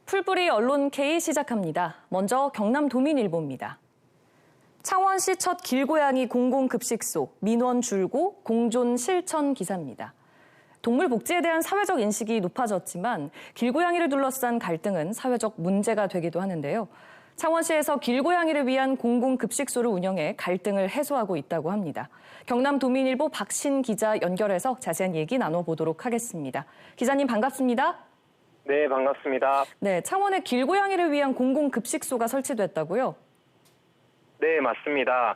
풀뿌리 언론 K 시작합니다. 먼저 경남도민일보입니다. 창원시 첫 길고양이 공공급식소, 민원 줄고 공존 실천 기사입니다. 동물 복지에 대한 사회적 인식이 높아졌지만 길고양이를 둘러싼 갈등은 사회적 문제가 되기도 하는데요. 창원시에서 길고양이를 위한 공공급식소를 운영해 갈등을 해소하고 있다고 합니다. 경남도민일보 박신 기자 연결해서 자세한 얘기 나눠보도록 하겠습니다. 기자님 반갑습니다. 네, 반갑습니다. 네, 창원에 길고양이를 위한 공공급식소가 설치됐다고요? 네, 맞습니다.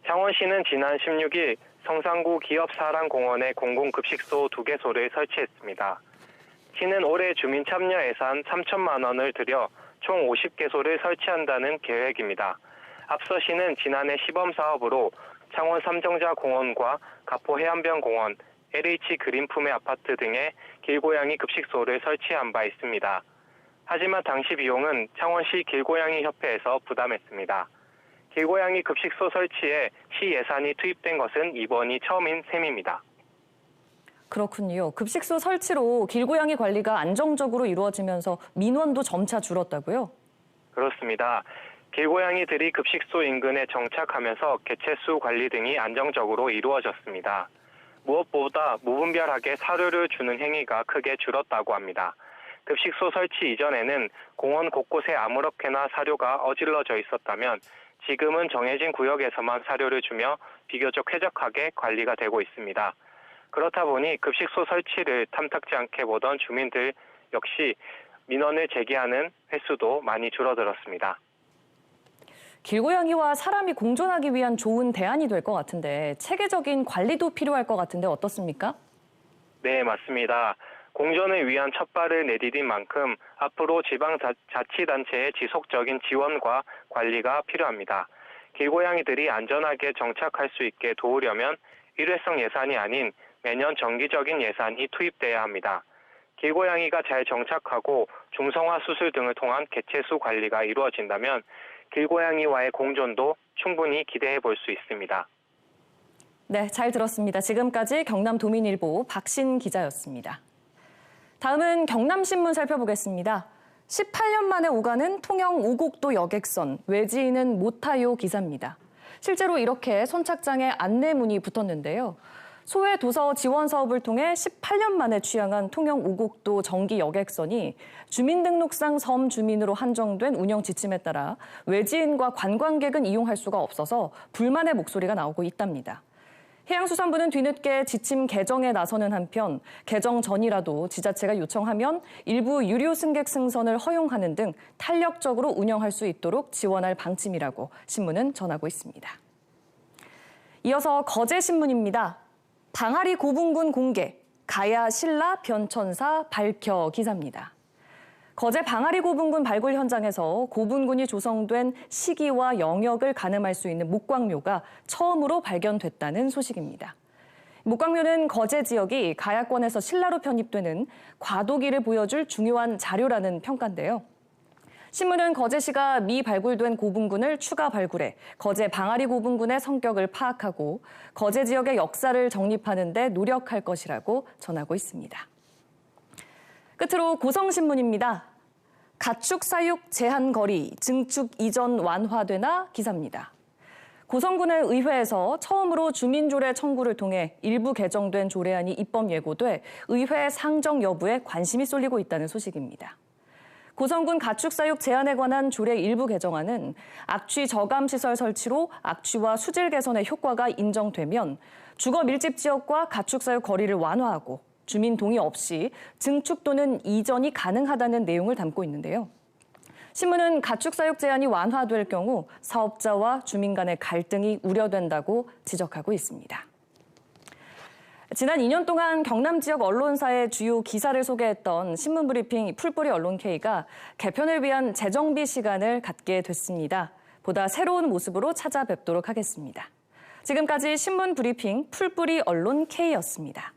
창원시는 지난 16일 성산구 기업사랑공원에 공공급식소 2개소를 설치했습니다. 시는 올해 주민 참여 예산 3천만 원을 들여 총 50개소를 설치한다는 계획입니다. 앞서 시는 지난해 시범사업으로 창원 삼정자공원과 가포해안변공원, LH 그린품의 아파트 등에 길고양이 급식소를 설치한 바 있습니다. 하지만 당시 비용은 창원시 길고양이 협회에서 부담했습니다. 길고양이 급식소 설치에 시 예산이 투입된 것은 이번이 처음인 셈입니다. 그렇군요. 급식소 설치로 길고양이 관리가 안정적으로 이루어지면서 민원도 점차 줄었다고요? 그렇습니다. 길고양이들이 급식소 인근에 정착하면서 개체수 관리 등이 안정적으로 이루어졌습니다. 무엇보다 무분별하게 사료를 주는 행위가 크게 줄었다고 합니다. 급식소 설치 이전에는 공원 곳곳에 아무렇게나 사료가 어질러져 있었다면 지금은 정해진 구역에서만 사료를 주며 비교적 쾌적하게 관리가 되고 있습니다. 그렇다 보니 급식소 설치를 탐탁지 않게 보던 주민들 역시 민원을 제기하는 횟수도 많이 줄어들었습니다. 길고양이와 사람이 공존하기 위한 좋은 대안이 될 것 같은데 체계적인 관리도 필요할 것 같은데 어떻습니까? 네, 맞습니다. 공존을 위한 첫발을 내디딘 만큼 앞으로 지방자치단체의 지속적인 지원과 관리가 필요합니다. 길고양이들이 안전하게 정착할 수 있게 도우려면 일회성 예산이 아닌 매년 정기적인 예산이 투입돼야 합니다. 길고양이가 잘 정착하고 중성화 수술 등을 통한 개체수 관리가 이루어진다면 길고양이와의 공존도 충분히 기대해 볼 수 있습니다. 네, 잘 들었습니다. 지금까지 경남도민일보 박신 기자였습니다. 다음은 경남신문 살펴보겠습니다. 18년 만에 오가는 통영 오곡도 여객선, 외지인은 못 타요 기사입니다. 실제로 이렇게 선착장에 안내문이 붙었는데요. 소외 도서 지원 사업을 통해 18년 만에 취항한 통영 오곡도 정기 여객선이 주민등록상 섬 주민으로 한정된 운영 지침에 따라 외지인과 관광객은 이용할 수가 없어서 불만의 목소리가 나오고 있답니다. 해양수산부는 뒤늦게 지침 개정에 나서는 한편 개정 전이라도 지자체가 요청하면 일부 유료 승객 승선을 허용하는 등 탄력적으로 운영할 수 있도록 지원할 방침이라고 신문은 전하고 있습니다. 이어서 거제신문입니다. 방아리 고분군 공개, 가야 신라 변천사 밝혀 기사입니다. 거제 방아리 고분군 발굴 현장에서 고분군이 조성된 시기와 영역을 가늠할 수 있는 목광묘가 처음으로 발견됐다는 소식입니다. 목광묘는 거제 지역이 가야권에서 신라로 편입되는 과도기를 보여줄 중요한 자료라는 평가인데요. 신문은 거제시가 미발굴된 고분군을 추가 발굴해 거제 방아리 고분군의 성격을 파악하고 거제 지역의 역사를 정립하는 데 노력할 것이라고 전하고 있습니다. 끝으로 고성신문입니다. 가축 사육 제한 거리, 증축 이전 완화되나 기사입니다. 고성군의 의회에서 처음으로 주민조례 청구를 통해 일부 개정된 조례안이 입법 예고돼 의회 상정 여부에 관심이 쏠리고 있다는 소식입니다. 고성군 가축사육 제한에 관한 조례 일부 개정안은 악취 저감시설 설치로 악취와 수질 개선의 효과가 인정되면 주거 밀집 지역과 가축사육 거리를 완화하고 주민 동의 없이 증축 또는 이전이 가능하다는 내용을 담고 있는데요. 신문은 가축사육 제한이 완화될 경우 사업자와 주민 간의 갈등이 우려된다고 지적하고 있습니다. 지난 2년 동안 경남 지역 언론사의 주요 기사를 소개했던 신문브리핑 풀뿌리 언론 K가 개편을 위한 재정비 시간을 갖게 됐습니다. 보다 새로운 모습으로 찾아뵙도록 하겠습니다. 지금까지 신문브리핑 풀뿌리 언론 K였습니다.